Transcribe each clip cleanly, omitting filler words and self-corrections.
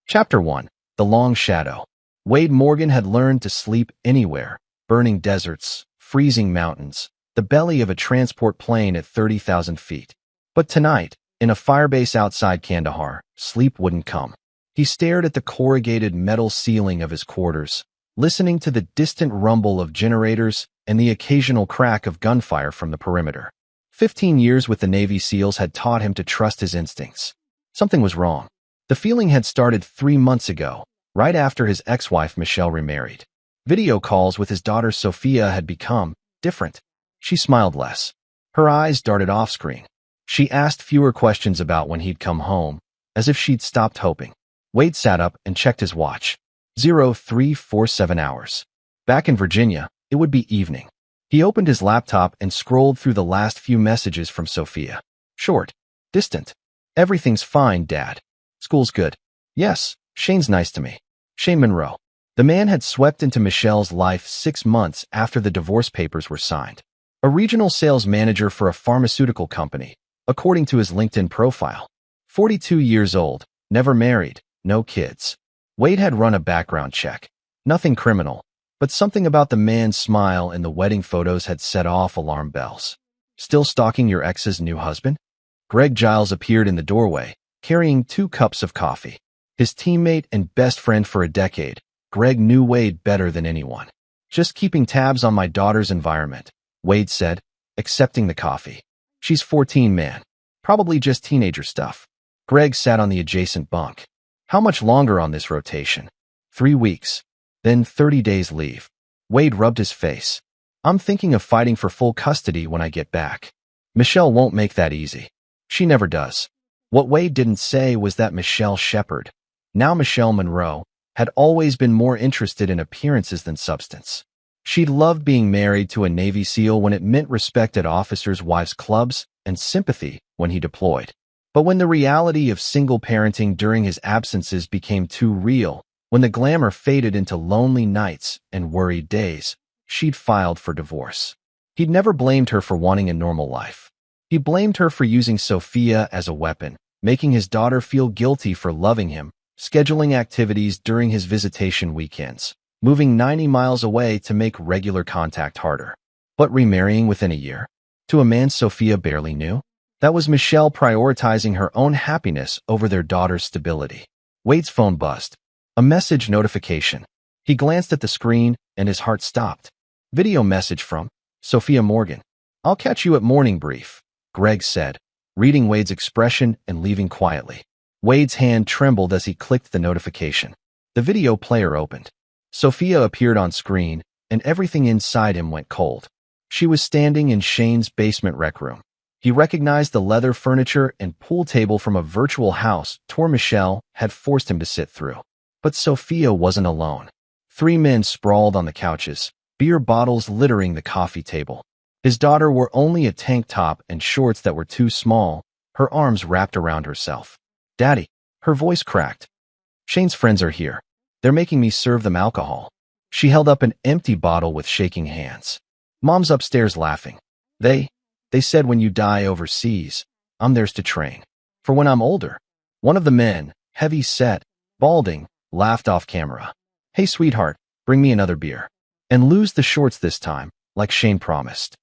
Chapter 1. The Long Shadow. Wade Morgan had learned to sleep anywhere: burning deserts, freezing mountains, the belly of a transport plane at 30,000 feet. But tonight, in a firebase outside Kandahar, sleep wouldn't come. He stared at the corrugated metal ceiling of his quarters, listening to the distant rumble of generators and the occasional crack of gunfire from the perimeter. 15 years with the Navy SEALs had taught him to trust his instincts. Something was wrong. The feeling had started 3 months ago, right after his ex-wife Michelle remarried. Video calls with his daughter Sophia had become different. She smiled less. Her eyes darted off-screen. She asked fewer questions about when he'd come home, as if she'd stopped hoping. Wade sat up and checked his watch. 0347 hours. Back in Virginia, it would be evening. He opened his laptop and scrolled through the last few messages from Sophia. Short. Distant. "Everything's fine, Dad. School's good. Yes, Shane's nice to me. Shane Monroe." The man had swept into Michelle's life 6 months after the divorce papers were signed. A regional sales manager for a pharmaceutical company, according to his LinkedIn profile. 42 years old, never married, no kids. Wade had run a background check. Nothing criminal, but something about the man's smile and the wedding photos had set off alarm bells. "Still stalking your ex's new husband?" Greg Giles appeared in the doorway, carrying 2 cups of coffee. His teammate and best friend for a decade, Greg knew Wade better than anyone. "Just keeping tabs on my daughter's environment," Wade said, accepting the coffee. "She's 14, man. Probably just teenager stuff." Greg sat on the adjacent bunk. "How much longer on this rotation?" 3 weeks. Then 30 days leave. Wade rubbed his face. "I'm thinking of fighting for full custody when I get back. Michelle won't make that easy. She never does." What Wade didn't say was that Michelle Shepard, now Michelle Monroe, had always been more interested in appearances than substance. She'd loved being married to a Navy SEAL when it meant respect at officers' wives' clubs and sympathy when he deployed. But when the reality of single parenting during his absences became too real, when the glamour faded into lonely nights and worried days, she'd filed for divorce. He'd never blamed her for wanting a normal life. He blamed her for using Sophia as a weapon, making his daughter feel guilty for loving him, scheduling activities during his visitation weekends, moving 90 miles away to make regular contact harder. But remarrying within a year? To a man Sophia barely knew? That was Michelle prioritizing her own happiness over their daughter's stability. Wade's phone buzzed. A message notification. He glanced at the screen and his heart stopped. Video message from Sophia Morgan. "I'll catch you at morning brief," Greg said, reading Wade's expression and leaving quietly. Wade's hand trembled as he clicked the notification. The video player opened. Sophia appeared on screen, and everything inside him went cold. She was standing in Shane's basement rec room. He recognized the leather furniture and pool table from a virtual house tour Michelle had forced him to sit through. But Sophia wasn't alone. 3 men sprawled on the couches, beer bottles littering the coffee table. His daughter wore only a tank top and shorts that were too small, her arms wrapped around herself. "Daddy," her voice cracked. "Shane's friends are here. They're making me serve them alcohol." She held up an empty bottle with shaking hands. "Mom's upstairs laughing. They said when you die overseas, I'm theirs to train. For when I'm older." One of the men, heavy set, balding, laughed off camera. "Hey, sweetheart, bring me another beer. And lose the shorts this time, like Shane promised."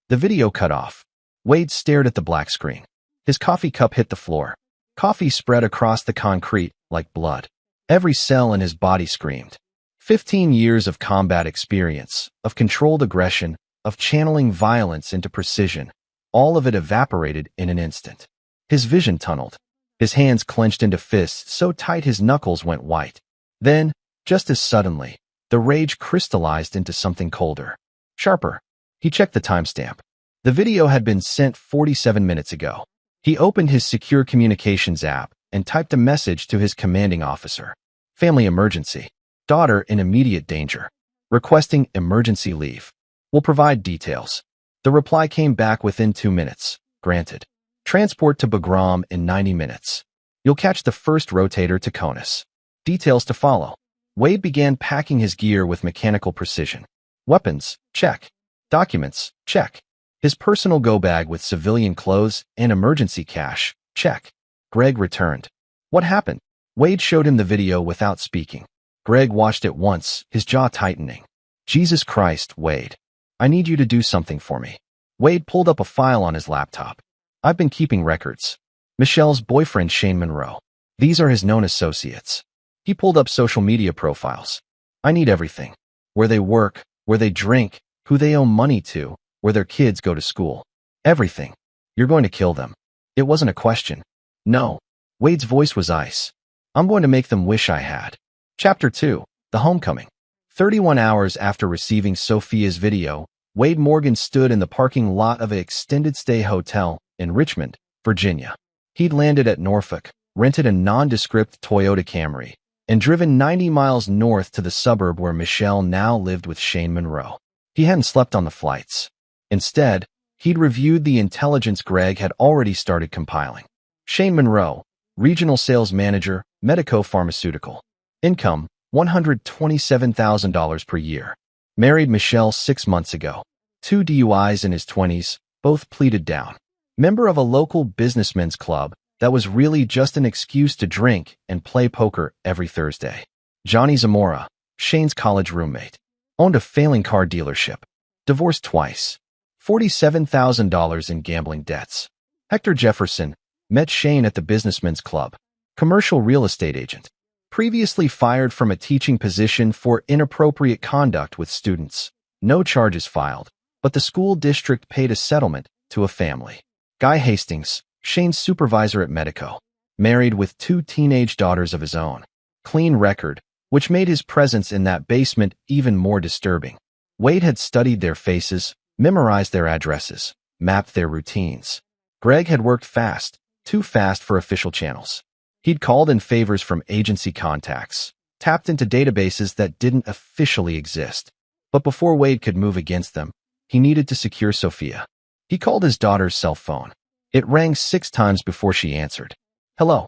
The video cut off. Wade stared at the black screen. His coffee cup hit the floor. Coffee spread across the concrete like blood. Every cell in his body screamed. 15 years of combat experience, of controlled aggression, of channeling violence into precision. All of it evaporated in an instant. His vision tunneled. His hands clenched into fists so tight his knuckles went white. Then, just as suddenly, the rage crystallized into something colder. Sharper. He checked the timestamp. The video had been sent 47 minutes ago. He opened his secure communications app and typed a message to his commanding officer. "Family emergency. Daughter in immediate danger. Requesting emergency leave. Will provide details." The reply came back within 2 minutes. "Granted. Transport to Bagram in 90 minutes. You'll catch the first rotator to Conus. Details to follow." Wade began packing his gear with mechanical precision. Weapons, check. Documents, check. His personal go bag with civilian clothes and emergency cash, check. Greg returned. "What happened?" Wade showed him the video without speaking. Greg watched it once, his jaw tightening. Jesus Christ, Wade. I need you to do something for me. Wade pulled up a file on his laptop. I've been keeping records. Michelle's boyfriend, Shane Monroe. These are his known associates. He pulled up social media profiles. I need everything. Where they work, where they drink, who they owe money to, where their kids go to school. Everything. You're going to kill them. It wasn't a question. No. Wade's voice was ice. I'm going to make them wish I had. Chapter 2. The Homecoming. 31 hours after receiving Sophia's video, Wade Morgan stood in the parking lot of an extended stay hotel in Richmond, Virginia. He'd landed at Norfolk, rented a nondescript Toyota Camry, and driven 90 miles north to the suburb where Michelle now lived with Shane Monroe. He hadn't slept on the flights. Instead, he'd reviewed the intelligence Greg had already started compiling. Shane Monroe, Regional Sales Manager, Medico-Pharmaceutical. Income, $127,000 per year. Married Michelle 6 months ago. 2 DUIs in his 20s, both pleaded down. Member of a local businessmen's club that was really just an excuse to drink and play poker every Thursday. Johnny Zamora, Shane's college roommate. Owned a failing car dealership. Divorced twice. $47,000 in gambling debts. Hector Jefferson, met Shane at the businessmen's club. Commercial real estate agent. Previously fired from a teaching position for inappropriate conduct with students. No charges filed, but the school district paid a settlement to a family. Guy Hastings, Shane's supervisor at Medico. Married with 2 teenage daughters of his own. Clean record, which made his presence in that basement even more disturbing. Wade had studied their faces, memorized their addresses, mapped their routines. Greg had worked fast, too fast for official channels. He'd called in favors from agency contacts, tapped into databases that didn't officially exist. But before Wade could move against them, he needed to secure Sophia. He called his daughter's cell phone. It rang 6 times before she answered. Hello.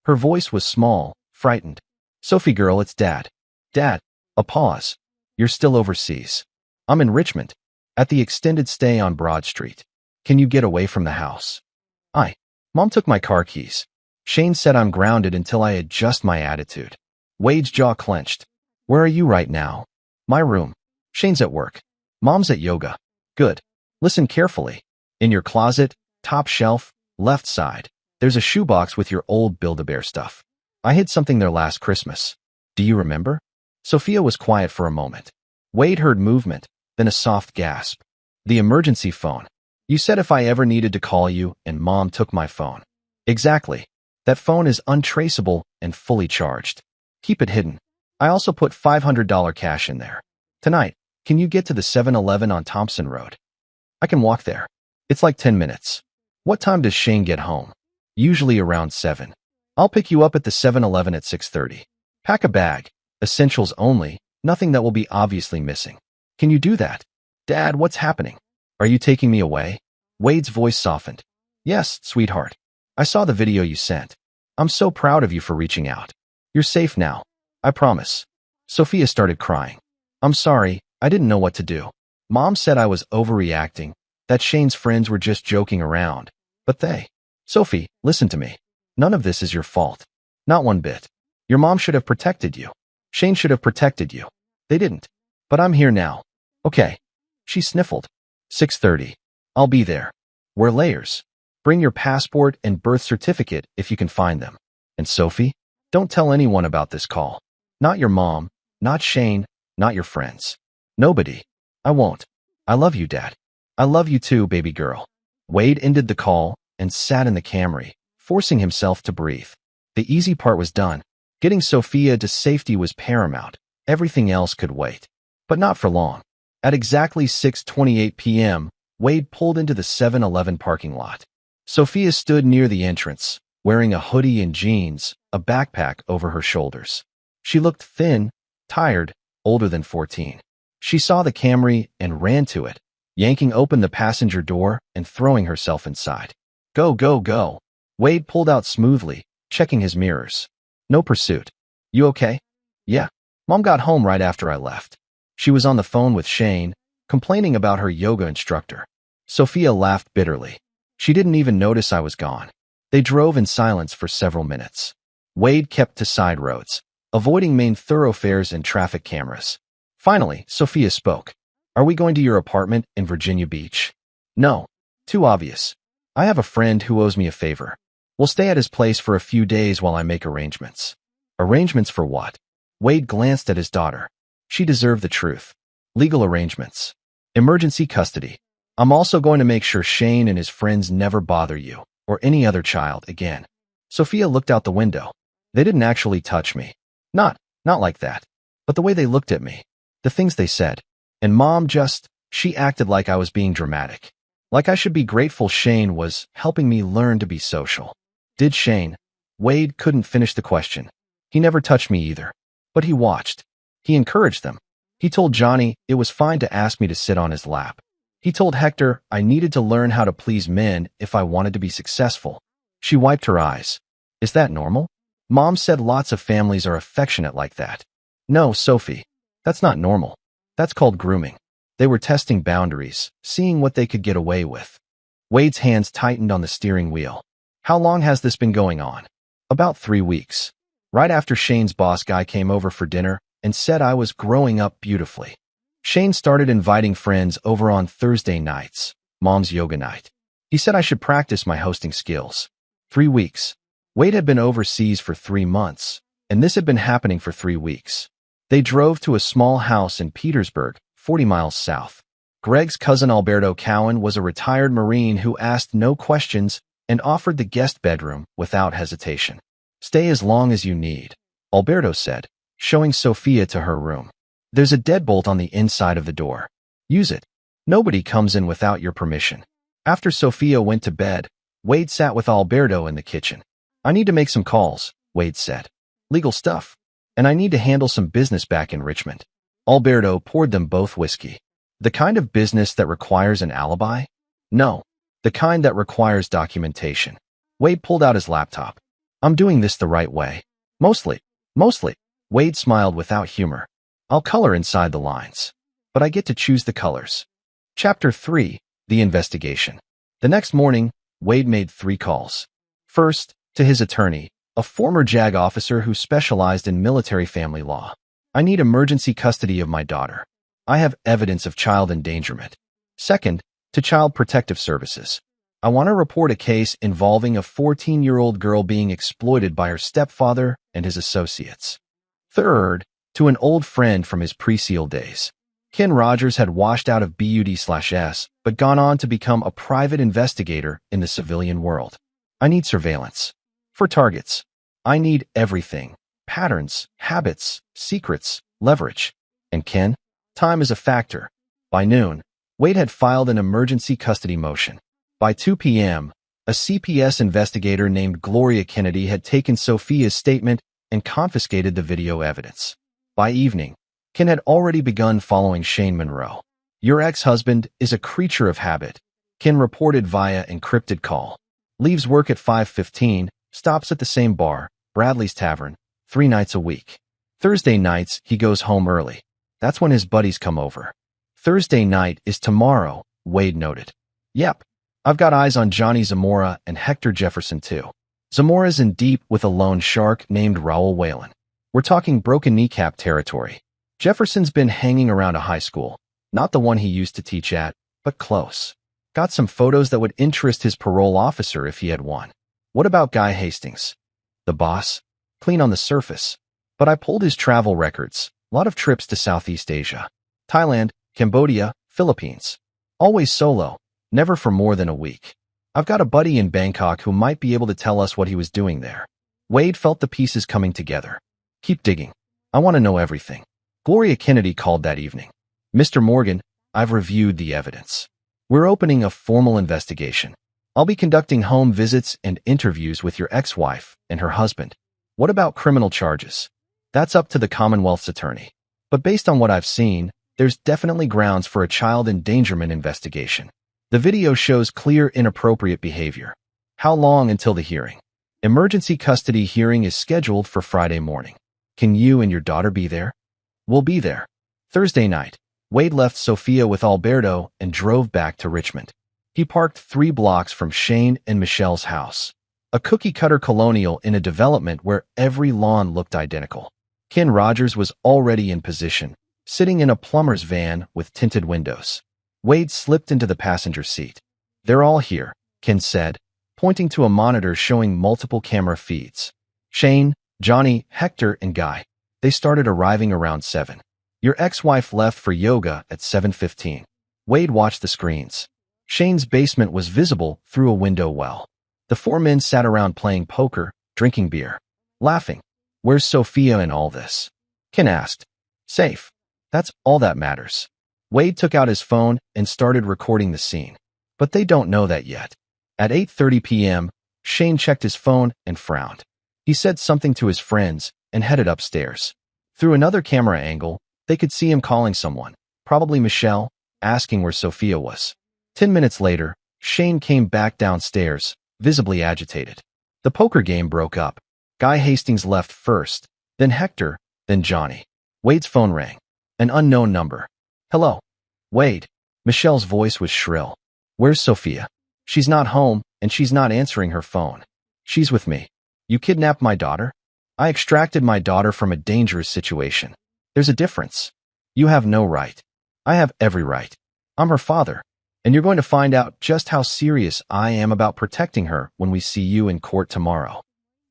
Her voice was small, frightened. Sophie girl, it's Dad. Dad. A pause. You're still overseas. I'm in Richmond. At the extended stay on Broad Street. Can you get away from the house? Mom took my car keys. Shane said I'm grounded until I adjust my attitude. Wade's jaw clenched. Where are you right now? My room. Shane's at work. Mom's at yoga. Good. Listen carefully. In your closet, top shelf, left side, there's a shoebox with your old Build-A-Bear stuff. I hid something there last Christmas. Do you remember? Sophia was quiet for a moment. Wade heard movement, then a soft gasp. The emergency phone. You said if I ever needed to call you, and Mom took my phone. Exactly. That phone is untraceable and fully charged. Keep it hidden. I also put $500 cash in there. Tonight, can you get to the 7-Eleven on Thompson Road? I can walk there. It's like 10 minutes. What time does Shane get home? Usually around 7. I'll pick you up at the 7-Eleven at 6:30. Pack a bag. Essentials only, nothing that will be obviously missing. Can you do that? Dad, what's happening? Are you taking me away? Wade's voice softened. Yes, sweetheart. I saw the video you sent. I'm so proud of you for reaching out. You're safe now. I promise. Sophia started crying. I'm sorry, I didn't know what to do. Mom said I was overreacting, that Shane's friends were just joking around. But Sophie, listen to me. None of this is your fault. Not one bit. Your mom should have protected you. Shane should have protected you. They didn't. But I'm here now. Okay. She sniffled. 6:30. I'll be there. Wear layers. Bring your passport and birth certificate if you can find them. And Sophie, don't tell anyone about this call. Not your mom, not Shane, not your friends. Nobody. I won't. I love you, Dad. I love you too, baby girl. Wade ended the call and sat in the Camry, forcing himself to breathe. The easy part was done. Getting Sophia to safety was paramount. Everything else could wait. But not for long. At exactly 6:28 p.m., Wade pulled into the 7-Eleven parking lot. Sophia stood near the entrance, wearing a hoodie and jeans, a backpack over her shoulders. She looked thin, tired, older than 14. She saw the Camry and ran to it, yanking open the passenger door and throwing herself inside. Go, go, go. Wade pulled out smoothly, checking his mirrors. No pursuit. You okay? Yeah. Mom got home right after I left. She was on the phone with Shane, complaining about her yoga instructor. Sophia laughed bitterly. She didn't even notice I was gone. They drove in silence for several minutes. Wade kept to side roads, avoiding main thoroughfares and traffic cameras. Finally, Sophia spoke. Are we going to your apartment in Virginia Beach? No. Too obvious. I have a friend who owes me a favor. We'll stay at his place for a few days while I make arrangements. Arrangements for what? Wade glanced at his daughter. She deserved the truth. Legal arrangements. Emergency custody. I'm also going to make sure Shane and his friends never bother you, or any other child, again. Sophia looked out the window. They didn't actually touch me. Not like that. But the way they looked at me. The things they said. And Mom she acted like I was being dramatic. Like I should be grateful Shane was helping me learn to be social. Did Shane? Wade couldn't finish the question. He never touched me either. But he watched. He encouraged them. He told Johnny it was fine to ask me to sit on his lap. He told Hector I needed to learn how to please men if I wanted to be successful. She wiped her eyes. Is that normal? Mom said lots of families are affectionate like that. No, Sophie. That's not normal. That's called grooming. They were testing boundaries, seeing what they could get away with. Wade's hands tightened on the steering wheel. How long has this been going on? About 3 weeks. Right after Shane's boss guy came over for dinner and said I was growing up beautifully. Shane started inviting friends over on Thursday nights, Mom's yoga night. He said I should practice my hosting skills. 3 weeks. Wade had been overseas for 3 months, and this had been happening for 3 weeks. They drove to a small house in Petersburg, 40 miles south. Greg's cousin Alberto Cowan was a retired Marine who asked no questions and offered the guest bedroom without hesitation. Stay as long as you need, Alberto said, showing Sophia to her room. There's a deadbolt on the inside of the door. Use it. Nobody comes in without your permission. After Sophia went to bed, Wade sat with Alberto in the kitchen. I need to make some calls, Wade said. Legal stuff. And I need to handle some business back in Richmond. Alberto poured them both whiskey. The kind of business that requires an alibi? No. The kind that requires documentation. Wade pulled out his laptop. I'm doing this the right way. Mostly. Wade smiled without humor. I'll color inside the lines. But I get to choose the colors. Chapter 3. The Investigation. The next morning, Wade made 3 calls. First, to his attorney, a former JAG officer who specialized in military family law. I need emergency custody of my daughter. I have evidence of child endangerment. Second, to Child Protective Services. I want to report a case involving a 14-year-old girl being exploited by her stepfather and his associates. Third, to an old friend from his pre-SEAL days. Ken Rogers had washed out of BUD/S, but gone on to become a private investigator in the civilian world. I need surveillance. For targets. I need everything. Patterns, habits, secrets, leverage. And Ken? Time is a factor. By noon, Wade had filed an emergency custody motion. By 2 p.m., a CPS investigator named Gloria Kennedy had taken Sophia's statement and confiscated the video evidence. By evening, Ken had already begun following Shane Monroe. Your ex-husband is a creature of habit, Ken reported via encrypted call. Leaves work at 5:15, stops at the same bar, Bradley's Tavern, 3 nights a week. Thursday nights, he goes home early. That's when his buddies come over. Thursday night is tomorrow, Wade noted. Yep. I've got eyes on Johnny Zamora and Hector Jefferson too. Zamora's in deep with a lone shark named Raoul Whalen. We're talking broken kneecap territory. Jefferson's been hanging around a high school. Not the one he used to teach at, but close. Got some photos that would interest his parole officer if he had one. What about Guy Hastings? The boss? Clean on the surface. But I pulled his travel records. Lot of trips to Southeast Asia. Thailand, Cambodia, Philippines. Always solo. Never for more than a week. I've got a buddy in Bangkok who might be able to tell us what he was doing there. Wade felt the pieces coming together. Keep digging. I want to know everything. Gloria Kennedy called that evening. Mr. Morgan, I've reviewed the evidence. We're opening a formal investigation. I'll be conducting home visits and interviews with your ex-wife and her husband. What about criminal charges? That's up to the Commonwealth's attorney. But based on what I've seen, there's definitely grounds for a child endangerment investigation. The video shows clear inappropriate behavior. How long until the hearing? Emergency custody hearing is scheduled for Friday morning. Can you and your daughter be there? We'll be there. Thursday night, Wade left Sophia with Alberto and drove back to Richmond. He parked 3 blocks from Shane and Michelle's house. A cookie-cutter colonial in a development where every lawn looked identical. Ken Rogers was already in position, sitting in a plumber's van with tinted windows. Wade slipped into the passenger seat. "They're all here," Ken said, pointing to a monitor showing multiple camera feeds. "Shane, Johnny, Hector, and Guy. They started arriving around 7. Your ex-wife left for yoga at 7:15. Wade watched the screens. Shane's basement was visible through a window well. The 4 men sat around playing poker, drinking beer, laughing. "Where's Sophia in all this?" Ken asked. "Safe. That's all that matters." Wade took out his phone and started recording the scene. But they don't know that yet. At 8:30 p.m., Shane checked his phone and frowned. He said something to his friends and headed upstairs. Through another camera angle, they could see him calling someone, probably Michelle, asking where Sophia was. 10 minutes later, Shane came back downstairs, visibly agitated. The poker game broke up. Guy Hastings left first, then Hector, then Johnny. Wade's phone rang. An unknown number. "Hello? Wade." Michelle's voice was shrill. "Where's Sophia? She's not home, and she's not answering her phone." "She's with me." "You kidnapped my daughter?" "I extracted my daughter from a dangerous situation." "There's a difference." "You have no right." "I have every right. I'm her father, and you're going to find out just how serious I am about protecting her when we see you in court tomorrow."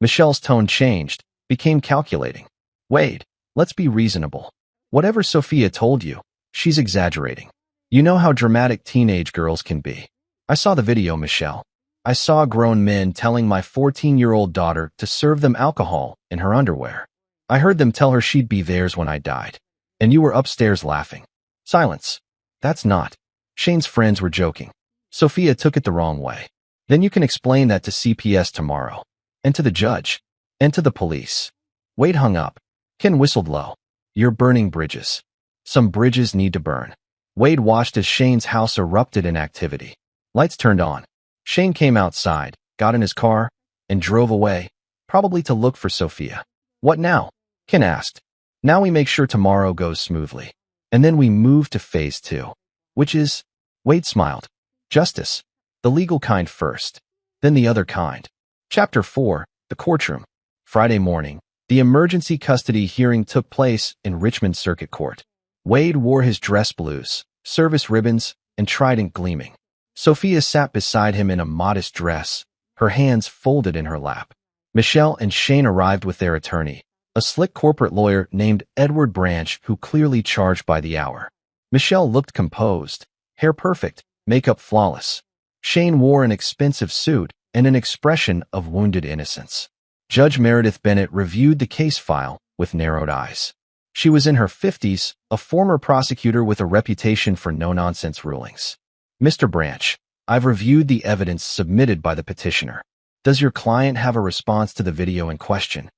Michelle's tone changed, became calculating. "Wade, let's be reasonable. Whatever Sophia told you, she's exaggerating. You know how dramatic teenage girls can be. I saw the video, Michelle. I saw grown men telling my 14-year-old daughter to serve them alcohol in her underwear. I heard them tell her she'd be theirs when I died. And you were upstairs laughing." Silence. "That's not." Shane's friends were joking. "Sophia took it the wrong way." "Then you can explain that to CPS tomorrow. And to the judge. And to the police." Wade hung up. Ken whistled low. "You're burning bridges. Some bridges need to burn." Wade watched as Shane's house erupted in activity. Lights turned on. Shane came outside, got in his car, and drove away, probably to look for Sophia. "What now?" Ken asked. "Now we make sure tomorrow goes smoothly. And then we move to phase 2. Which is?" Wade smiled. "Justice. The legal kind first. Then the other kind." Chapter 4, The Courtroom. Friday morning, the emergency custody hearing took place in Richmond Circuit Court. Wade wore his dress blues, service ribbons, and trident gleaming. Sophia sat beside him in a modest dress, her hands folded in her lap. Michelle and Shane arrived with their attorney, a slick corporate lawyer named Edward Branch who clearly charged by the hour. Michelle looked composed, hair perfect, makeup flawless. Shane wore an expensive suit and an expression of wounded innocence. Judge Meredith Bennett reviewed the case file with narrowed eyes. She was in her 50s, a former prosecutor with a reputation for no-nonsense rulings. "Mr. Branch, I've reviewed the evidence submitted by the petitioner. Does your client have a response to the video in question?"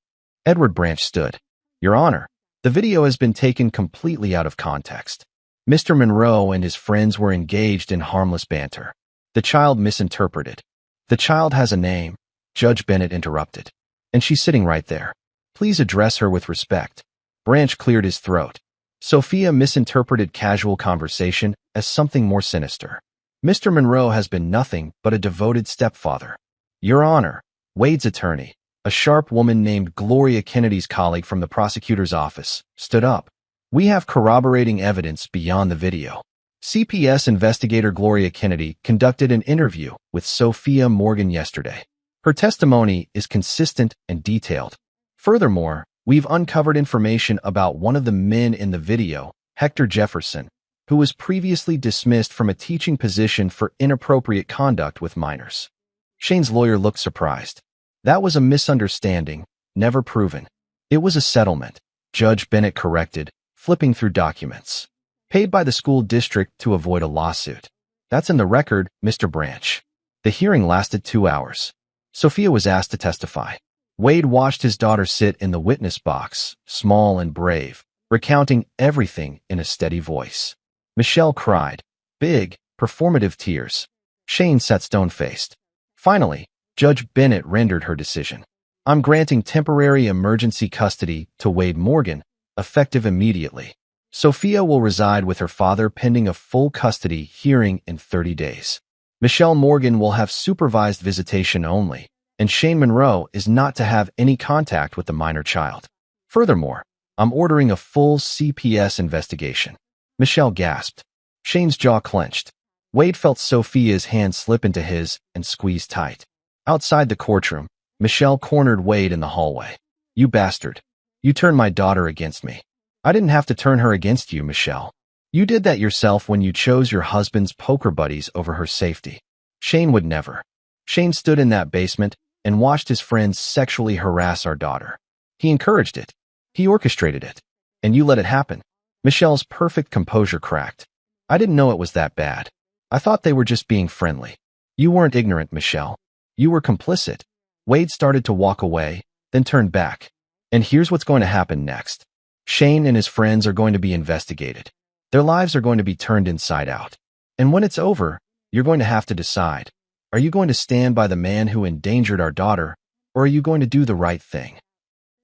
Edward Branch stood. "Your Honor, the video has been taken completely out of context. Mr. Monroe and his friends were engaged in harmless banter. The child misinterpreted." "The child has a name," Judge Bennett interrupted. "And she's sitting right there. Please address her with respect." Branch cleared his throat. Sophia misinterpreted casual conversation as something more sinister. "Mr. Monroe has been nothing but a devoted stepfather." "Your Honor," Wade's attorney, a sharp woman named Gloria Kennedy's colleague from the prosecutor's office, stood up. "We have corroborating evidence beyond the video." CPS investigator Gloria Kennedy conducted an interview with Sophia Morgan yesterday. Her testimony is consistent and detailed. Furthermore, we've uncovered information about one of the men in the video, Hector Jefferson, who was previously dismissed from a teaching position for inappropriate conduct with minors. Shane's lawyer looked surprised. "That was a misunderstanding, never proven. It was a settlement," Judge Bennett corrected, flipping through documents. "Paid by the school district to avoid a lawsuit. That's in the record, Mr. Branch." The hearing lasted 2 hours. Sophia was asked to testify. Wade watched his daughter sit in the witness box, small and brave, recounting everything in a steady voice. Michelle cried, big, performative tears. Shane sat stone-faced. Finally, Judge Bennett rendered her decision. "I'm granting temporary emergency custody to Wade Morgan, effective immediately. Sophia will reside with her father pending a full custody hearing in 30 days. Michelle Morgan will have supervised visitation only, and Shane Monroe is not to have any contact with the minor child. Furthermore, I'm ordering a full CPS investigation. Michelle gasped. Shane's jaw clenched. Wade felt Sophia's hand slip into his and squeeze tight. Outside the courtroom, Michelle cornered Wade in the hallway. You bastard. You turned my daughter against me. I didn't have to turn her against you, Michelle. You did that yourself when you chose your husband's poker buddies over her safety. Shane would never. Shane stood in that basement and watched his friends sexually harass our daughter. He encouraged it. He orchestrated it. And you let it happen. Michelle's perfect composure cracked. I didn't know it was that bad. I thought they were just being friendly. You weren't ignorant, Michelle. You were complicit. Wade started to walk away, then turned back. And here's what's going to happen next. Shane and his friends are going to be investigated. Their lives are going to be turned inside out. And when it's over, you're going to have to decide. Are you going to stand by the man who endangered our daughter, or are you going to do the right thing?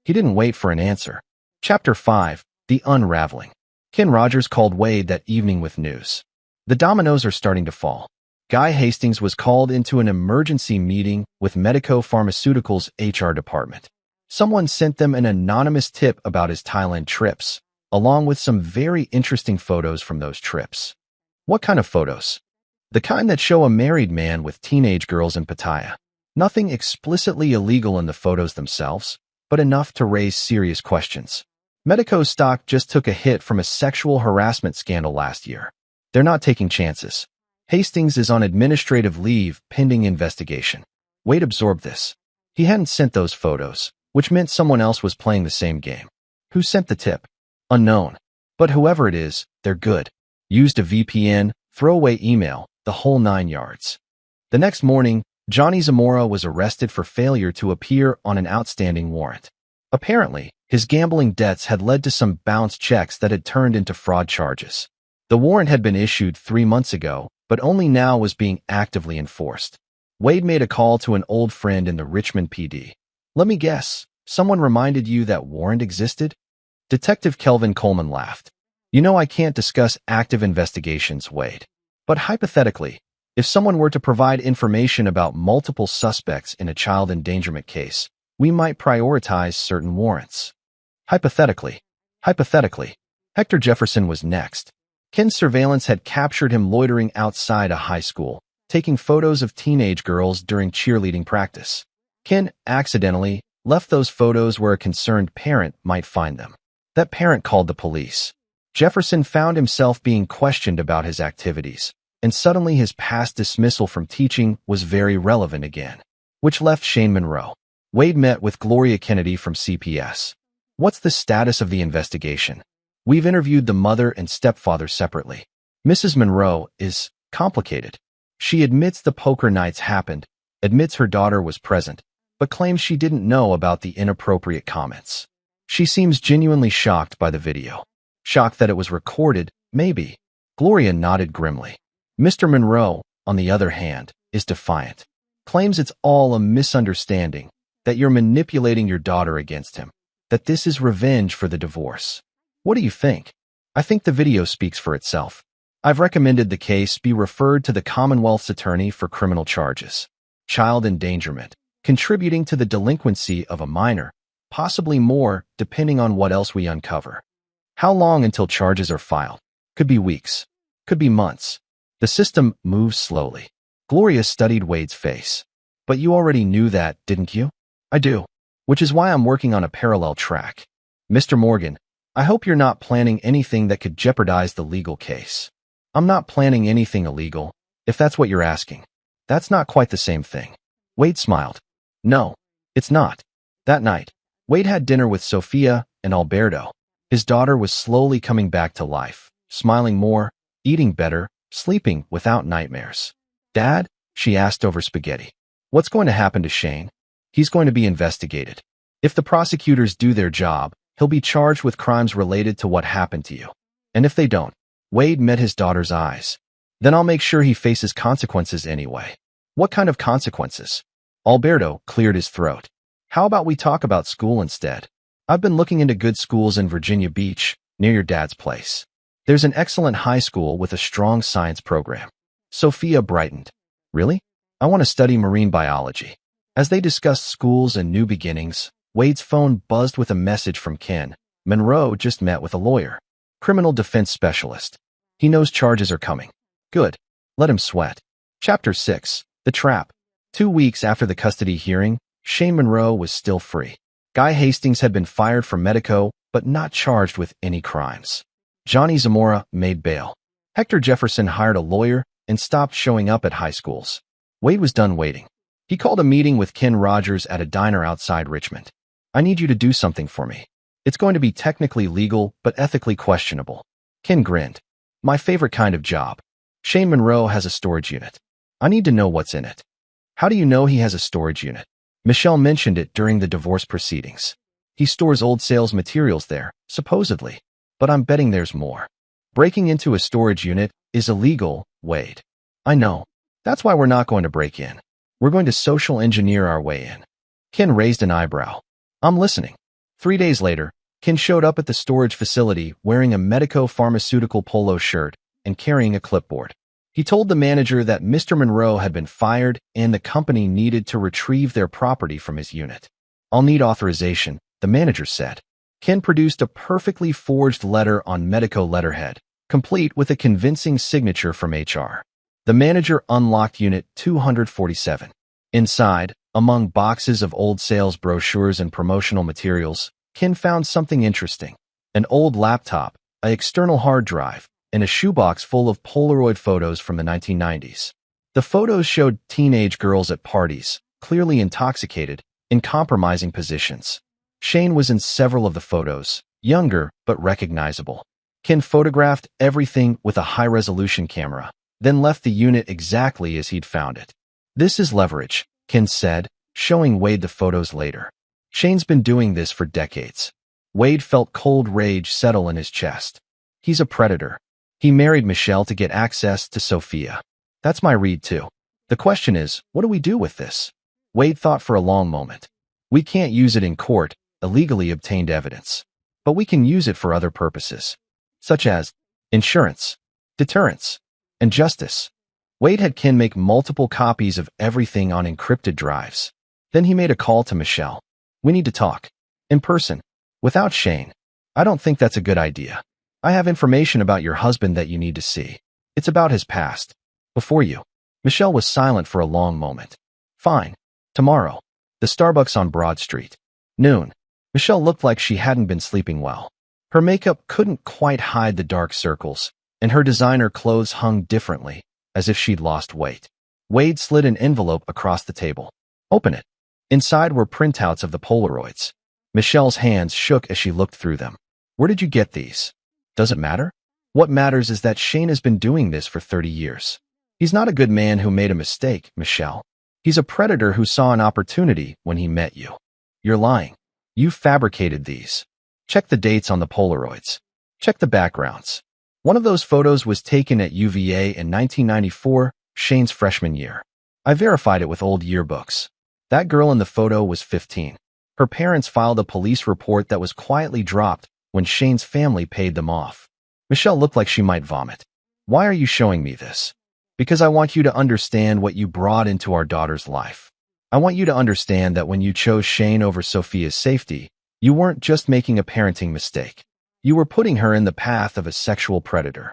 He didn't wait for an answer. Chapter 5, The Unraveling. Ken Rogers called Wade that evening with news. The dominoes are starting to fall. Guy Hastings was called into an emergency meeting with Medico Pharmaceuticals' HR department. Someone sent them an anonymous tip about his Thailand trips, along with some very interesting photos from those trips. What kind of photos? The kind that show a married man with teenage girls in Pattaya. Nothing explicitly illegal in the photos themselves, but enough to raise serious questions. Medico's stock just took a hit from a sexual harassment scandal last year. They're not taking chances. Hastings is on administrative leave pending investigation. Wade absorbed this. He hadn't sent those photos, which meant someone else was playing the same game. Who sent the tip? Unknown. But whoever it is, they're good. Used a VPN, throwaway email, the whole 9 yards. The next morning, Johnny Zamora was arrested for failure to appear on an outstanding warrant. Apparently, his gambling debts had led to some bounced checks that had turned into fraud charges. The warrant had been issued 3 months ago, but only now was being actively enforced. Wade made a call to an old friend in the Richmond PD. Let me guess, someone reminded you that warrant existed? Detective Kelvin Coleman laughed. You know I can't discuss active investigations, Wade. But hypothetically, if someone were to provide information about multiple suspects in a child endangerment case, we might prioritize certain warrants. Hypothetically, Hector Jefferson was next. Ken's surveillance had captured him loitering outside a high school, taking photos of teenage girls during cheerleading practice. Ken accidentally left those photos where a concerned parent might find them. That parent called the police. Jefferson found himself being questioned about his activities, and suddenly his past dismissal from teaching was very relevant again, which left Shane Monroe. Wade met with Gloria Kennedy from CPS. What's the status of the investigation? We've interviewed the mother and stepfather separately. Mrs. Monroe is complicated. She admits the poker nights happened, admits her daughter was present, but claims she didn't know about the inappropriate comments. She seems genuinely shocked by the video. Shocked that it was recorded, maybe. Gloria nodded grimly. Mr. Monroe, on the other hand, is defiant. Claims it's all a misunderstanding, that you're manipulating your daughter against him, that this is revenge for the divorce. What do you think? I think the video speaks for itself. I've recommended the case be referred to the Commonwealth's attorney for criminal charges. Child endangerment, contributing to the delinquency of a minor, possibly more depending on what else we uncover. How long until charges are filed? Could be weeks. Could be months. The system moves slowly. Gloria studied Wade's face. But you already knew that, didn't you? I do. Which is why I'm working on a parallel track. Mr. Morgan, I hope you're not planning anything that could jeopardize the legal case. I'm not planning anything illegal, if that's what you're asking. That's not quite the same thing. Wade smiled. No, it's not. That night, Wade had dinner with Sophia and Alberto. His daughter was slowly coming back to life, smiling more, eating better, sleeping without nightmares. Dad? She asked over spaghetti. What's going to happen to Shane? He's going to be investigated. If the prosecutors do their job, he'll be charged with crimes related to what happened to you. And if they don't, Wade met his daughter's eyes. Then I'll make sure he faces consequences anyway. What kind of consequences? Alberto cleared his throat. How about we talk about school instead? I've been looking into good schools in Virginia Beach, near your dad's place. There's an excellent high school with a strong science program. Sophia brightened. Really? I want to study marine biology. As they discussed schools and new beginnings, Wade's phone buzzed with a message from Ken. Monroe just met with a lawyer. Criminal defense specialist. He knows charges are coming. Good. Let him sweat. Chapter 6. The Trap. 2 weeks after the custody hearing, Shane Monroe was still free. Guy Hastings had been fired from Medico, but not charged with any crimes. Johnny Zamora made bail. Hector Jefferson hired a lawyer and stopped showing up at high schools. Wade was done waiting. He called a meeting with Ken Rogers at a diner outside Richmond. I need you to do something for me. It's going to be technically legal, but ethically questionable. Ken grinned. My favorite kind of job. Shane Monroe has a storage unit. I need to know what's in it. How do you know he has a storage unit? Michelle mentioned it during the divorce proceedings. He stores old sales materials there, supposedly. But I'm betting there's more. Breaking into a storage unit is illegal, Wade. I know. That's why we're not going to break in. We're going to social engineer our way in. Ken raised an eyebrow. I'm listening. 3 days later, Ken showed up at the storage facility wearing a Medico pharmaceutical polo shirt and carrying a clipboard. He told the manager that Mr. Monroe had been fired and the company needed to retrieve their property from his unit. I'll need authorization, the manager said. Ken produced a perfectly forged letter on Medico letterhead, complete with a convincing signature from HR. The manager unlocked Unit 247. Inside, among boxes of old sales brochures and promotional materials, Ken found something interesting. An old laptop, an external hard drive, and a shoebox full of Polaroid photos from the 1990s. The photos showed teenage girls at parties, clearly intoxicated, in compromising positions. Shane was in several of the photos, younger but recognizable. Ken photographed everything with a high-resolution camera, then left the unit exactly as he'd found it. This is leverage, Ken said, showing Wade the photos later. Shane's been doing this for decades. Wade felt cold rage settle in his chest. He's a predator. He married Michelle to get access to Sophia. That's my read too. The question is, what do we do with this? Wade thought for a long moment. We can't use it in court, illegally obtained evidence. But we can use it for other purposes, such as insurance, deterrence, and justice. Wade had Ken make multiple copies of everything on encrypted drives. Then he made a call to Michelle. We need to talk. In person. Without Shane. I don't think that's a good idea. I have information about your husband that you need to see. It's about his past. Before you. Michelle was silent for a long moment. Fine. Tomorrow. The Starbucks on Broad Street. Noon. Michelle looked like she hadn't been sleeping well. Her makeup couldn't quite hide the dark circles, and her designer clothes hung differently, as if she'd lost weight. Wade slid an envelope across the table. Open it. Inside were printouts of the Polaroids. Michelle's hands shook as she looked through them. Where did you get these? Does it matter? What matters is that Shane has been doing this for 30 years. He's not a good man who made a mistake, Michelle. He's a predator who saw an opportunity when he met you. You're lying. You fabricated these. Check the dates on the Polaroids. Check the backgrounds. One of those photos was taken at UVA in 1994, Shane's freshman year. I verified it with old yearbooks. That girl in the photo was 15. Her parents filed a police report that was quietly dropped when Shane's family paid them off. Michelle looked like she might vomit. Why are you showing me this? Because I want you to understand what you brought into our daughter's life. I want you to understand that when you chose Shane over Sophia's safety, you weren't just making a parenting mistake. You were putting her in the path of a sexual predator.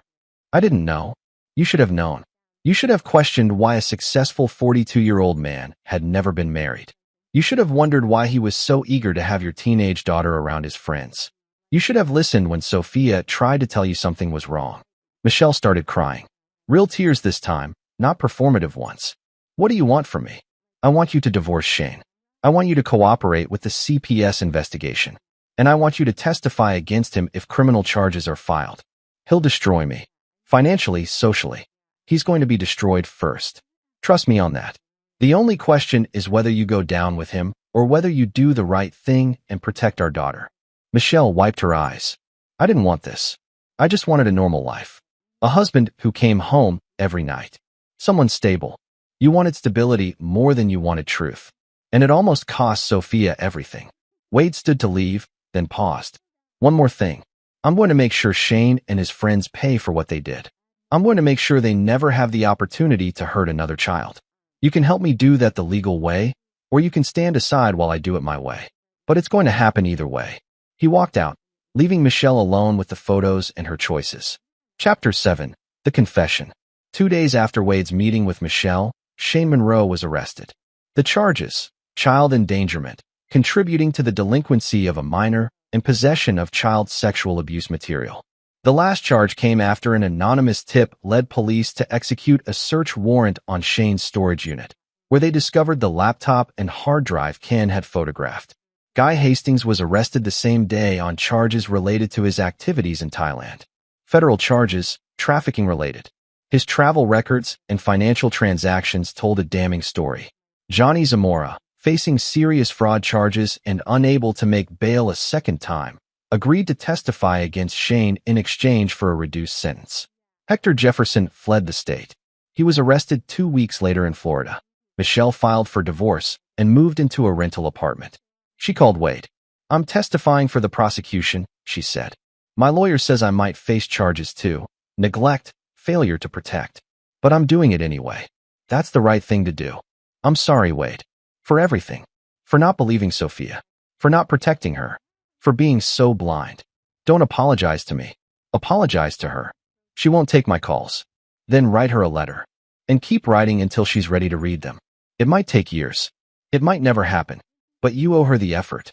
I didn't know. You should have known. You should have questioned why a successful 42-year-old man had never been married. You should have wondered why he was so eager to have your teenage daughter around his friends. You should have listened when Sophia tried to tell you something was wrong. Michelle started crying. Real tears this time, not performative ones. What do you want from me? I want you to divorce Shane. I want you to cooperate with the CPS investigation. And I want you to testify against him if criminal charges are filed. He'll destroy me. Financially, socially. He's going to be destroyed first. Trust me on that. The only question is whether you go down with him or whether you do the right thing and protect our daughter. Michelle wiped her eyes. I didn't want this. I just wanted a normal life. A husband who came home every night. Someone stable. You wanted stability more than you wanted truth. And it almost cost Sophia everything. Wade stood to leave, then paused. One more thing. I'm going to make sure Shane and his friends pay for what they did. I'm going to make sure they never have the opportunity to hurt another child. You can help me do that the legal way, or you can stand aside while I do it my way. But it's going to happen either way. He walked out, leaving Michelle alone with the photos and her choices. Chapter 7. The Confession. 2 days after Wade's meeting with Michelle, Shane Monroe was arrested. The charges: child endangerment, contributing to the delinquency of a minor, and possession of child sexual abuse material. The last charge came after an anonymous tip led police to execute a search warrant on Shane's storage unit, where they discovered the laptop and hard drive Ken had photographed. Guy Hastings was arrested the same day on charges related to his activities in Thailand. Federal charges, trafficking related. His travel records and financial transactions told a damning story. Johnny Zamora, facing serious fraud charges and unable to make bail a second time, agreed to testify against Shane in exchange for a reduced sentence. Hector Jefferson fled the state. He was arrested 2 weeks later in Florida. Michelle filed for divorce and moved into a rental apartment. She called Wade. "I'm testifying for the prosecution," she said. "My lawyer says I might face charges too. Neglect, failure to protect. But I'm doing it anyway. That's the right thing to do. I'm sorry, Wade. For everything. For not believing Sophia. For not protecting her. For being so blind. Don't apologize to me. Apologize to her. She won't take my calls. Then write her a letter. And keep writing until she's ready to read them. It might take years. It might never happen. But you owe her the effort."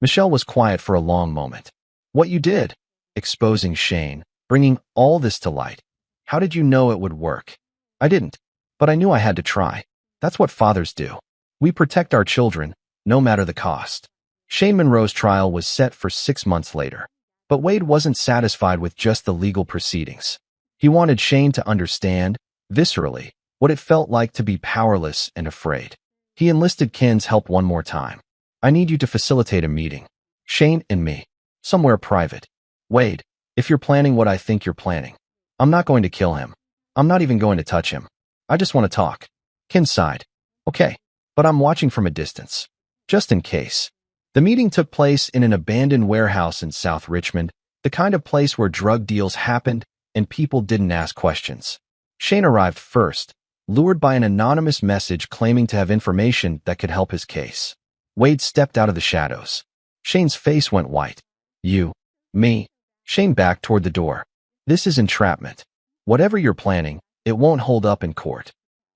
Michelle was quiet for a long moment. "What you did? Exposing Shane, bringing all this to light. How did you know it would work?" "I didn't. But I knew I had to try. That's what fathers do. We protect our children, no matter the cost." Shane Monroe's trial was set for 6 months later. But Wade wasn't satisfied with just the legal proceedings. He wanted Shane to understand, viscerally, what it felt like to be powerless and afraid. He enlisted Ken's help one more time. "I need you to facilitate a meeting. Shane and me. Somewhere private. Wade, if you're planning what I think you're planning, I'm not going to kill him. I'm not even going to touch him. I just want to talk." Ken sighed. "Okay, but I'm watching from a distance. Just in case." The meeting took place in an abandoned warehouse in South Richmond, the kind of place where drug deals happened and people didn't ask questions. Shane arrived first, lured by an anonymous message claiming to have information that could help his case. Wade stepped out of the shadows. Shane's face went white. "You? Me?" Shane backed toward the door. "This is entrapment. Whatever you're planning, it won't hold up in court."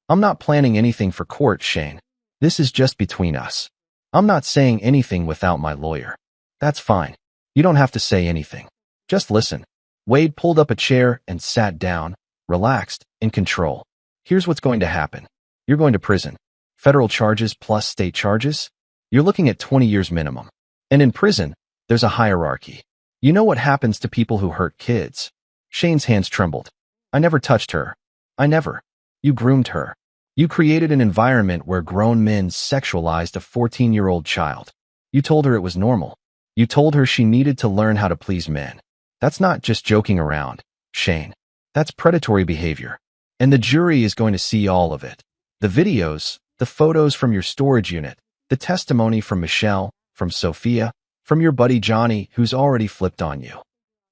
"I'm not planning anything for court, Shane. This is just between us. I'm not saying anything without my lawyer." "That's fine. You don't have to say anything. Just listen." Wade pulled up a chair and sat down, relaxed, in control. "Here's what's going to happen. You're going to prison. Federal charges plus state charges? You're looking at 20 years minimum. And in prison, there's a hierarchy. You know what happens to people who hurt kids?" Shane's hands trembled. "I never touched her. I never. You groomed her. You created an environment where grown men sexualized a 14-year-old child. You told her it was normal. You told her she needed to learn how to please men. That's not just joking around, Shane. That's predatory behavior. And the jury is going to see all of it. The videos, the photos from your storage unit, the testimony from Michelle, from Sophia, from your buddy Johnny, who's already flipped on you.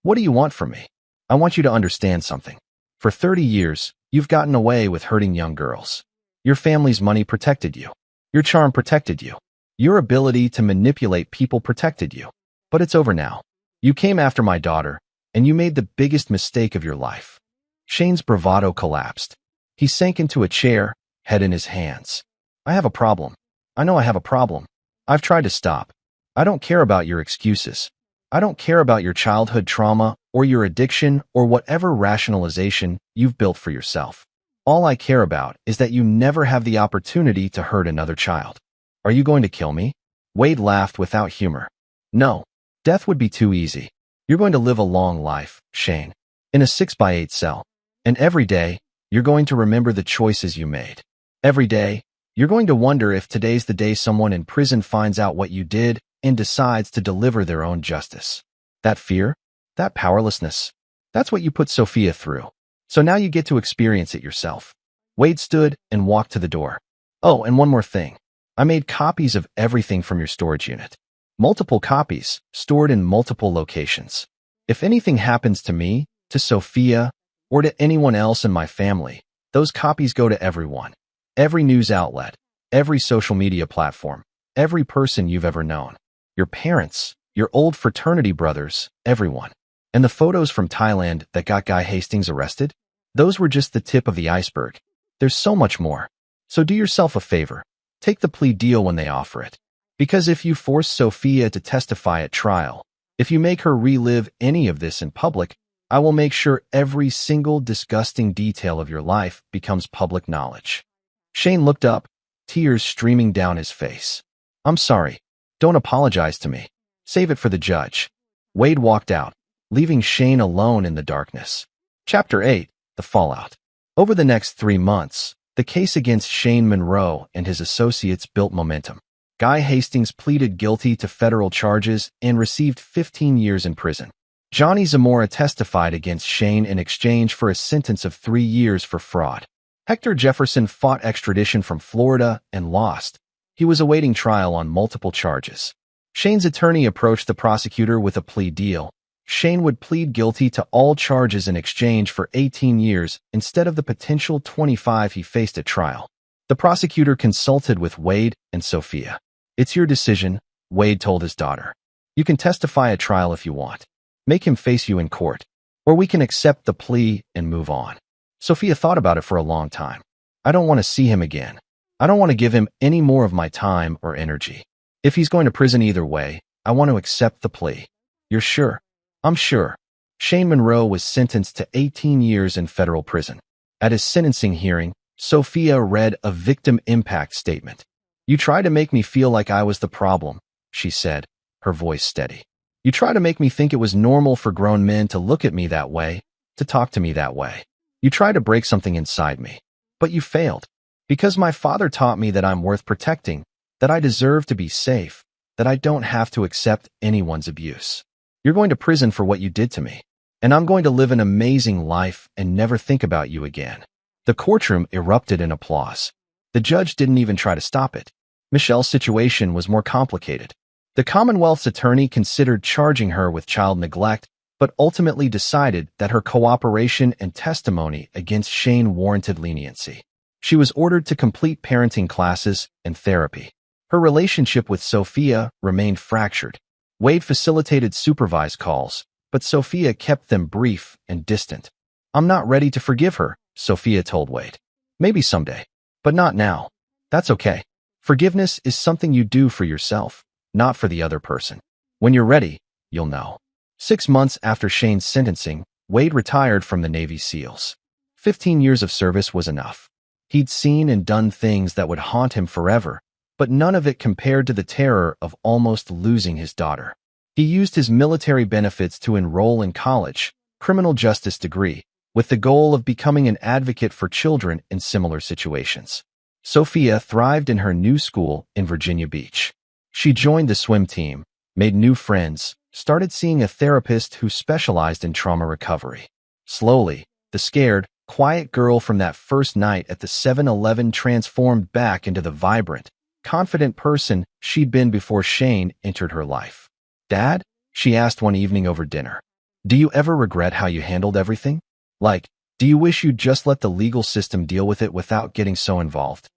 What do you want from me? I want you to understand something. For 30 years, you've gotten away with hurting young girls. Your family's money protected you. Your charm protected you. Your ability to manipulate people protected you. But it's over now. You came after my daughter, and you made the biggest mistake of your life." Shane's bravado collapsed. He sank into a chair, head in his hands. "I have a problem. I know I have a problem. I've tried to stop. I don't care about your excuses. I don't care about your childhood trauma or your addiction or whatever rationalization you've built for yourself. All I care about is that you never have the opportunity to hurt another child. Are you going to kill me?" Wade laughed without humor. "No. Death would be too easy. You're going to live a long life, Shane, in a 6x8 cell. And every day, you're going to remember the choices you made. Every day, you're going to wonder if today's the day someone in prison finds out what you did and decides to deliver their own justice. That fear, that powerlessness, that's what you put Sophia through. So now you get to experience it yourself." Wade stood and walked to the door. "Oh, and one more thing. I made copies of everything from your storage unit. Multiple copies, stored in multiple locations. If anything happens to me, to Sophia, or to anyone else in my family, those copies go to everyone. Every news outlet, every social media platform, every person you've ever known, your parents, your old fraternity brothers, everyone. And the photos from Thailand that got Guy Hastings arrested? Those were just the tip of the iceberg. There's so much more. So do yourself a favor. Take the plea deal when they offer it. Because if you force Sophia to testify at trial, if you make her relive any of this in public, I will make sure every single disgusting detail of your life becomes public knowledge. Shane looked up, tears streaming down his face. I'm sorry. Don't apologize to me. Save it for the judge. Wade walked out, leaving Shane alone in the darkness. Chapter 8. The Fallout. Over the next 3 months, the case against Shane Monroe and his associates built momentum. Guy Hastings pleaded guilty to federal charges and received 15 years in prison. Johnny Zamora testified against Shane in exchange for a sentence of 3 years for fraud. Hector Jefferson fought extradition from Florida and lost. He was awaiting trial on multiple charges. Shane's attorney approached the prosecutor with a plea deal. Shane would plead guilty to all charges in exchange for 18 years instead of the potential 25 he faced at trial. The prosecutor consulted with Wade and Sophia. It's your decision, Wade told his daughter. You can testify at trial if you want. Make him face you in court. Or we can accept the plea and move on. Sophia thought about it for a long time. I don't want to see him again. I don't want to give him any more of my time or energy. If he's going to prison either way, I want to accept the plea. You're sure? I'm sure. Shane Monroe was sentenced to 18 years in federal prison. At his sentencing hearing, Sophia read a victim impact statement. You try to make me feel like I was the problem, she said, her voice steady. You try to make me think it was normal for grown men to look at me that way, to talk to me that way. You try to break something inside me. But you failed. Because my father taught me that I'm worth protecting, that I deserve to be safe, that I don't have to accept anyone's abuse. You're going to prison for what you did to me, and I'm going to live an amazing life and never think about you again. The courtroom erupted in applause. The judge didn't even try to stop it. Michelle's situation was more complicated. The Commonwealth's attorney considered charging her with child neglect, but ultimately decided that her cooperation and testimony against Shane warranted leniency. She was ordered to complete parenting classes and therapy. Her relationship with Sophia remained fractured. Wade facilitated supervised calls, but Sophia kept them brief and distant. I'm not ready to forgive her, Sophia told Wade. Maybe someday, but not now. That's okay. Forgiveness is something you do for yourself, not for the other person. When you're ready, you'll know. 6 months after Shane's sentencing, Wade retired from the Navy SEALs. 15 years of service was enough. He'd seen and done things that would haunt him forever, but none of it compared to the terror of almost losing his daughter. He used his military benefits to enroll in college, criminal justice degree, with the goal of becoming an advocate for children in similar situations. Sophia thrived in her new school in Virginia Beach. She joined the swim team, made new friends, started seeing a therapist who specialized in trauma recovery. Slowly, the scared, quiet girl from that first night at the 7-Eleven transformed back into the vibrant, confident person she'd been before Shane entered her life. Dad, she asked one evening over dinner, do you ever regret how you handled everything? Like, do you wish you'd just let the legal system deal with it without getting so involved?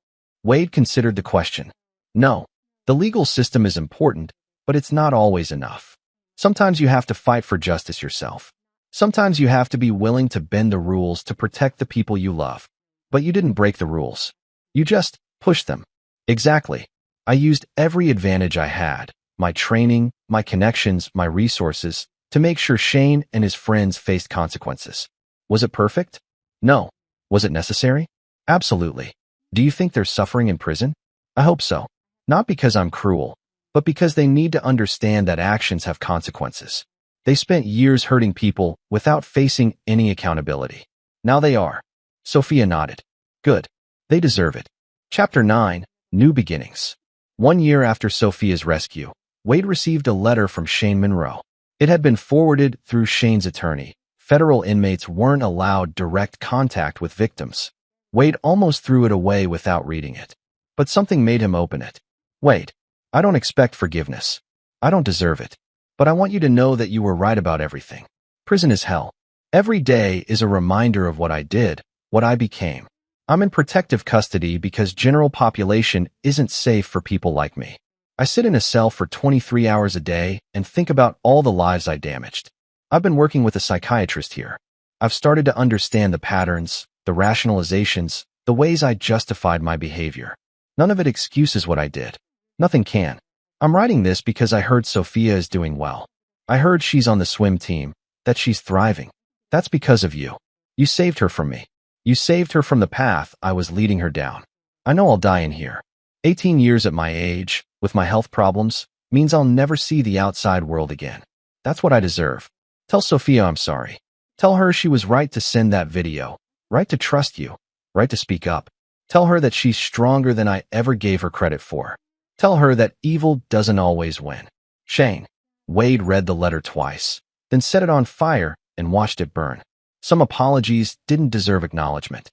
Wade considered the question. No, the legal system is important, but it's not always enough. Sometimes you have to fight for justice yourself. Sometimes you have to be willing to bend the rules to protect the people you love. But you didn't break the rules. You just pushed them. Exactly. I used every advantage I had, my training, my connections, my resources, to make sure Shane and his friends faced consequences. Was it perfect? No. Was it necessary? Absolutely. Do you think they're suffering in prison? I hope so. Not because I'm cruel, but because they need to understand that actions have consequences. They spent years hurting people without facing any accountability. Now they are. Sophia nodded. Good. They deserve it. Chapter 9. New Beginnings. 1 year after Sophia's rescue, Wade received a letter from Shane Monroe. It had been forwarded through Shane's attorney. Federal inmates weren't allowed direct contact with victims. Wade almost threw it away without reading it. But something made him open it. Wade, I don't expect forgiveness. I don't deserve it. But I want you to know that you were right about everything. Prison is hell. Every day is a reminder of what I did, what I became. I'm in protective custody because general population isn't safe for people like me. I sit in a cell for 23 hours a day and think about all the lives I damaged. I've been working with a psychiatrist here. I've started to understand the patterns, the rationalizations, the ways I justified my behavior. None of it excuses what I did. Nothing can. I'm writing this because I heard Sophia is doing well. I heard she's on the swim team, that she's thriving. That's because of you. You saved her from me. You saved her from the path I was leading her down. I know I'll die in here. 18 years at my age, with my health problems, means I'll never see the outside world again. That's what I deserve. Tell Sophia I'm sorry. Tell her she was right to send that video, right to trust you, right to speak up. Tell her that she's stronger than I ever gave her credit for. Tell her that evil doesn't always win. Shane. Wade read the letter twice, then set it on fire and watched it burn. Some apologies didn't deserve acknowledgement.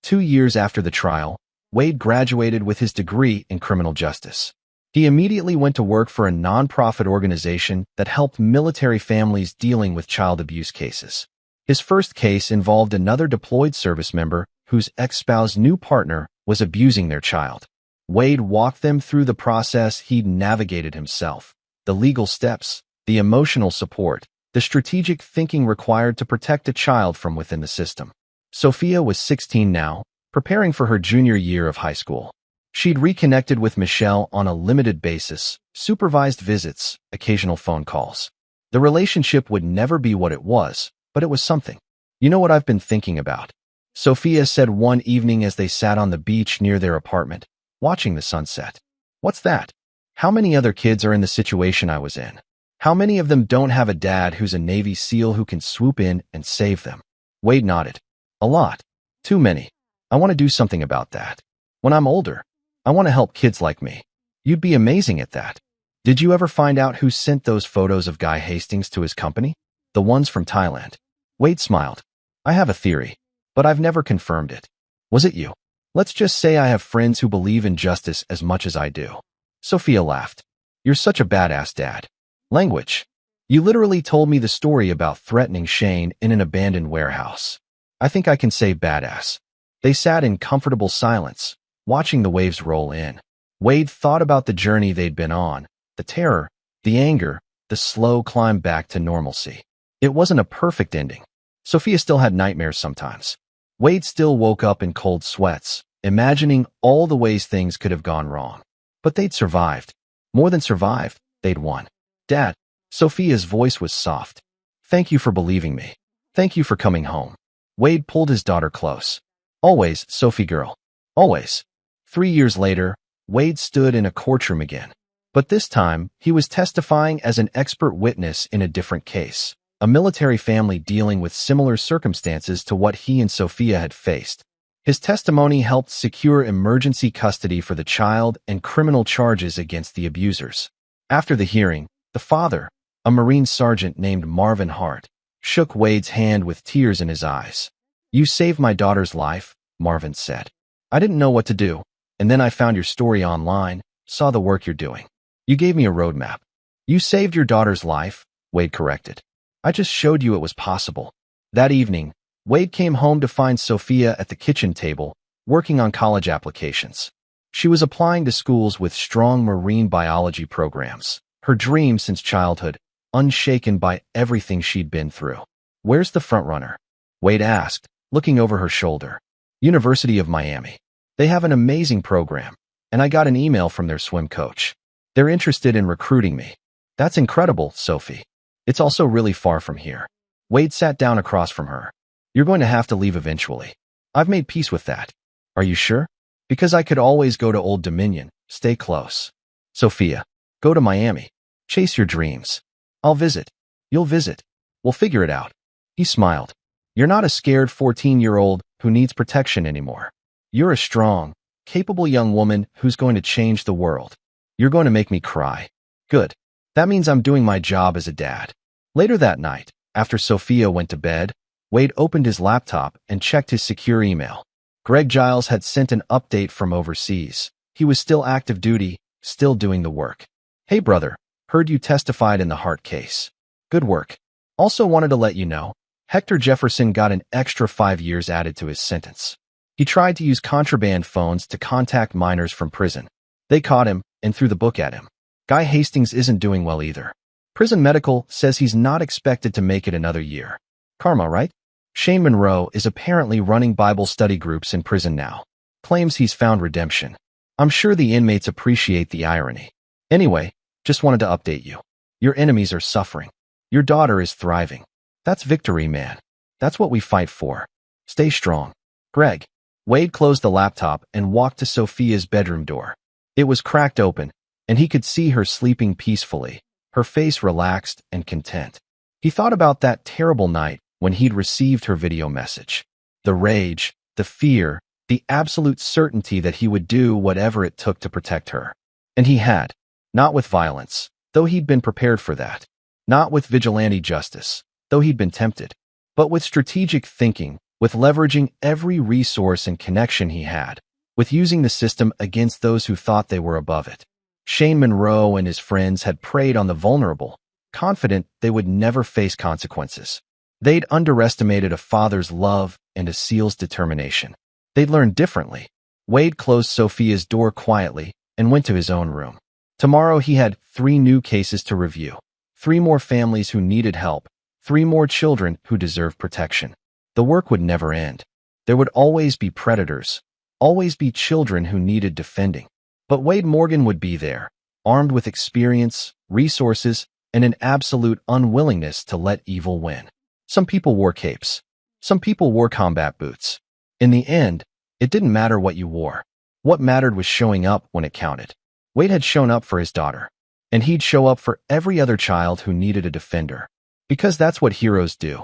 2 years after the trial, Wade graduated with his degree in criminal justice. He immediately went to work for a nonprofit organization that helped military families dealing with child abuse cases. His first case involved another deployed service member whose ex-spouse's new partner was abusing their child. Wade walked them through the process he'd navigated himself, the legal steps, the emotional support, the strategic thinking required to protect a child from within the system. Sophia was 16 now, preparing for her junior year of high school. She'd reconnected with Michelle on a limited basis, supervised visits, occasional phone calls. The relationship would never be what it was, but it was something. You know what I've been thinking about? Sophia said one evening as they sat on the beach near their apartment, watching the sunset. What's that? How many other kids are in the situation I was in? How many of them don't have a dad who's a Navy SEAL who can swoop in and save them? Wade nodded. A lot. Too many. I want to do something about that. When I'm older, I want to help kids like me. You'd be amazing at that. Did you ever find out who sent those photos of Guy Hastings to his company? The ones from Thailand. Wade smiled. I have a theory, but I've never confirmed it. Was it you? Let's just say I have friends who believe in justice as much as I do. Sophia laughed. You're such a badass dad. Language. You literally told me the story about threatening Shane in an abandoned warehouse. I think I can say badass. They sat in comfortable silence, watching the waves roll in. Wade thought about the journey they'd been on, the terror, the anger, the slow climb back to normalcy. It wasn't a perfect ending. Sophia still had nightmares sometimes. Wade still woke up in cold sweats, imagining all the ways things could have gone wrong. But they'd survived. More than survived, they'd won. Dad. Sophia's voice was soft. Thank you for believing me. Thank you for coming home. Wade pulled his daughter close. Always, Sophie girl. Always. 3 years later, Wade stood in a courtroom again. But this time, he was testifying as an expert witness in a different case, a military family dealing with similar circumstances to what he and Sophia had faced. His testimony helped secure emergency custody for the child and criminal charges against the abusers. After the hearing, the father, a Marine sergeant named Marvin Hart, shook Wade's hand with tears in his eyes. You saved my daughter's life, Marvin said. I didn't know what to do, and then I found your story online, saw the work you're doing. You gave me a roadmap. You saved your daughter's life, Wade corrected. I just showed you it was possible. That evening, Wade came home to find Sophia at the kitchen table, working on college applications. She was applying to schools with strong marine biology programs, her dream since childhood, unshaken by everything she'd been through. Where's the frontrunner? Wade asked, looking over her shoulder. University of Miami. They have an amazing program, and I got an email from their swim coach. They're interested in recruiting me. That's incredible, Sophie. It's also really far from here. Wade sat down across from her. You're going to have to leave eventually. I've made peace with that. Are you sure? Because I could always go to Old Dominion, stay close. Sophia, go to Miami. Chase your dreams. I'll visit. You'll visit. We'll figure it out. He smiled. You're not a scared 14-year-old who needs protection anymore. You're a strong, capable young woman who's going to change the world. You're going to make me cry. Good. That means I'm doing my job as a dad. Later that night, after Sophia went to bed, Wade opened his laptop and checked his secure email. Greg Giles had sent an update from overseas. He was still active duty, still doing the work. Hey brother, heard you testified in the Hart case. Good work. Also wanted to let you know, Hector Jefferson got an extra 5 years added to his sentence. He tried to use contraband phones to contact minors from prison. They caught him and threw the book at him. Guy Hastings isn't doing well either. Prison medical says he's not expected to make it another year. Karma, right? Shane Monroe is apparently running Bible study groups in prison now. Claims he's found redemption. I'm sure the inmates appreciate the irony. Anyway, just wanted to update you. Your enemies are suffering. Your daughter is thriving. That's victory, man. That's what we fight for. Stay strong. Greg. Wade closed the laptop and walked to Sophia's bedroom door. It was cracked open, and he could see her sleeping peacefully, her face relaxed and content. He thought about that terrible night when he'd received her video message. The rage, the fear, the absolute certainty that he would do whatever it took to protect her. And he had. Not with violence, though he'd been prepared for that. Not with vigilante justice, though he'd been tempted. But with strategic thinking, with leveraging every resource and connection he had, with using the system against those who thought they were above it. Shane Monroe and his friends had preyed on the vulnerable, confident they would never face consequences. They'd underestimated a father's love and a SEAL's determination. They'd learned differently. Wade closed Sophia's door quietly and went to his own room. Tomorrow he had 3 new cases to review. 3 more families who needed help. 3 more children who deserved protection. The work would never end. There would always be predators, always be children who needed defending. But Wade Morgan would be there, armed with experience, resources, and an absolute unwillingness to let evil win. Some people wore capes. Some people wore combat boots. In the end, it didn't matter what you wore. What mattered was showing up when it counted. Wade had shown up for his daughter, and he'd show up for every other child who needed a defender. Because that's what heroes do.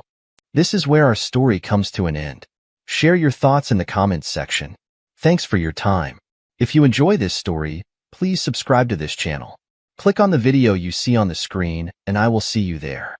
This is where our story comes to an end. Share your thoughts in the comments section. Thanks for your time. If you enjoy this story, please subscribe to this channel. Click on the video you see on the screen, and I will see you there.